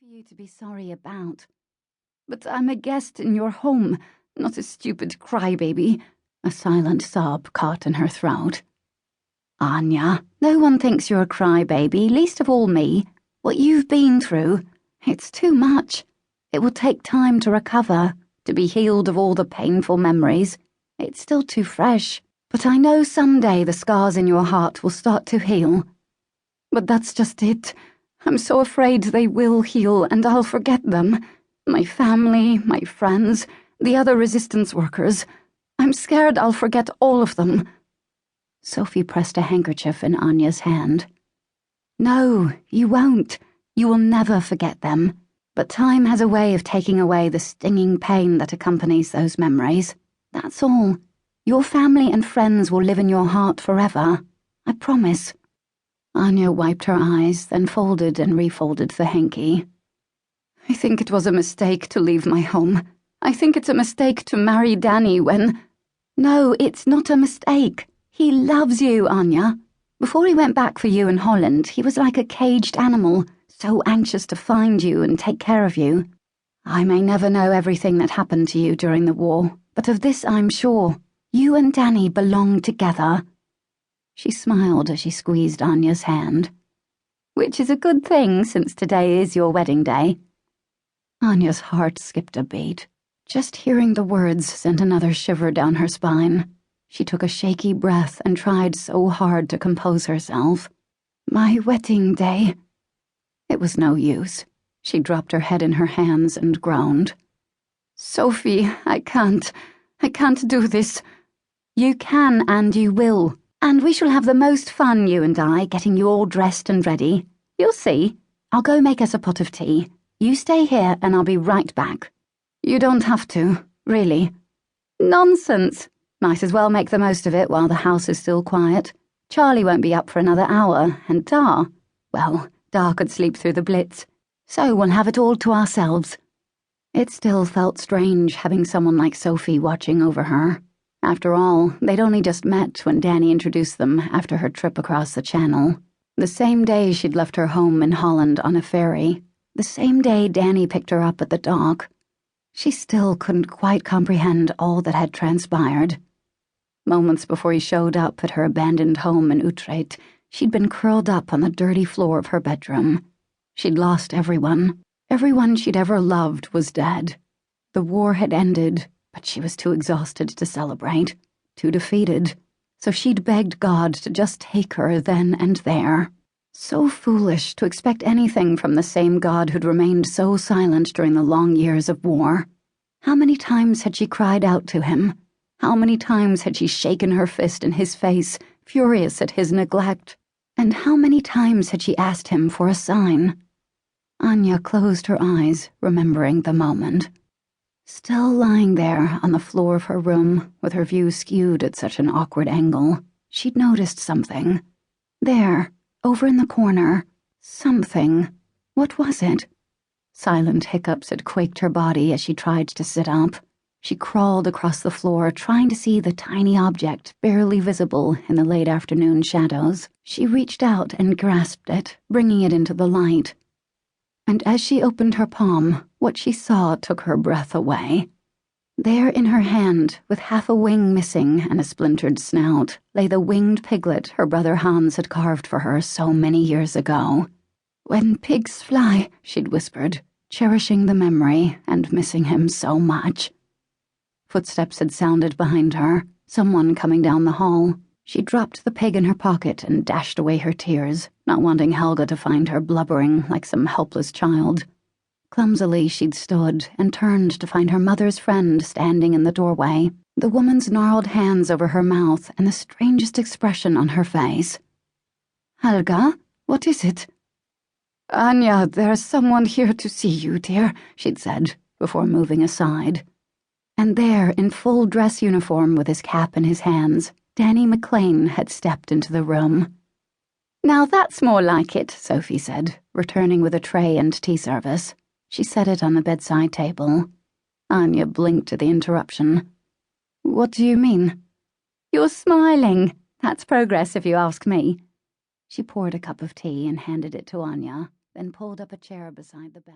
you to be sorry about. But I'm a guest in your home, not a stupid crybaby. A silent sob caught in her throat. Anya, no one thinks you're a crybaby, least of all me. What you've been through, it's too much. It will take time to recover, to be healed of all the painful memories. It's still too fresh, but I know someday the scars in your heart will start to heal. But that's just it. I'm so afraid they will heal and I'll forget them. My family, my friends, the other resistance workers. I'm scared I'll forget all of them. Sophie pressed a handkerchief in Anya's hand. No, you won't. You will never forget them. But time has a way of taking away the stinging pain that accompanies those memories. That's all. Your family and friends will live in your heart forever. I promise. Anya wiped her eyes, then folded and refolded the hanky. I think it was a mistake to leave my home. I think it's a mistake to marry Danny when... No, it's not a mistake. He loves you, Anya. Before he went back for you in Holland, he was like a caged animal, so anxious to find you and take care of you. I may never know everything that happened to you during the war, but of this I'm sure. You and Danny belong together. She smiled as she squeezed Anya's hand. Which is a good thing, since today is your wedding day. Anya's heart skipped a beat. Just hearing the words sent another shiver down her spine. She took a shaky breath and tried so hard to compose herself. My wedding day. It was no use. She dropped her head in her hands and groaned. Sophie, I can't do this. You can and you will. And we shall have the most fun, you and I, getting you all dressed and ready. You'll see. I'll go make us a pot of tea. You stay here and I'll be right back. You don't have to, really. Nonsense. Might as well make the most of it while the house is still quiet. Charlie won't be up for another hour, and Da could sleep through the blitz. So we'll have it all to ourselves. It still felt strange having someone like Sophie watching over her. After all, they'd only just met when Danny introduced them after her trip across the channel. The same day she'd left her home in Holland on a ferry. The same day Danny picked her up at the dock. She still couldn't quite comprehend all that had transpired. Moments before he showed up at her abandoned home in Utrecht, she'd been curled up on the dirty floor of her bedroom. She'd lost everyone. Everyone she'd ever loved was dead. The war had ended, but she was too exhausted to celebrate, too defeated. So she'd begged God to just take her then and there. So foolish to expect anything from the same God who'd remained so silent during the long years of war. How many times had she cried out to him? How many times had she shaken her fist in his face, furious at his neglect? And how many times had she asked him for a sign? Anya closed her eyes, remembering the moment. Still lying there on the floor of her room, with her view skewed at such an awkward angle, she'd noticed something. There, over in the corner. Something. What was it? Silent hiccups had quaked her body as she tried to sit up. She crawled across the floor, trying to see the tiny object barely visible in the late afternoon shadows. She reached out and grasped it, bringing it into the light. And as she opened her palm, what she saw took her breath away. There in her hand, with half a wing missing and a splintered snout, lay the winged piglet her brother Hans had carved for her so many years ago. When pigs fly, she'd whispered, cherishing the memory and missing him so much. Footsteps had sounded behind her, someone coming down the hall. She dropped the pig in her pocket and dashed away her tears, not wanting Helga to find her blubbering like some helpless child. Clumsily she'd stood and turned to find her mother's friend standing in the doorway, the woman's gnarled hands over her mouth and the strangest expression on her face. Helga, what is it? Anya, there's someone here to see you, dear, she'd said, before moving aside. And there, in full dress uniform with his cap in his hands, Danny McClain had stepped into the room. Now that's more like it, Sophie said, returning with a tray and tea service. She set it on the bedside table. Anya blinked at the interruption. What do you mean? You're smiling. That's progress if you ask me. She poured a cup of tea and handed it to Anya, then pulled up a chair beside the bed.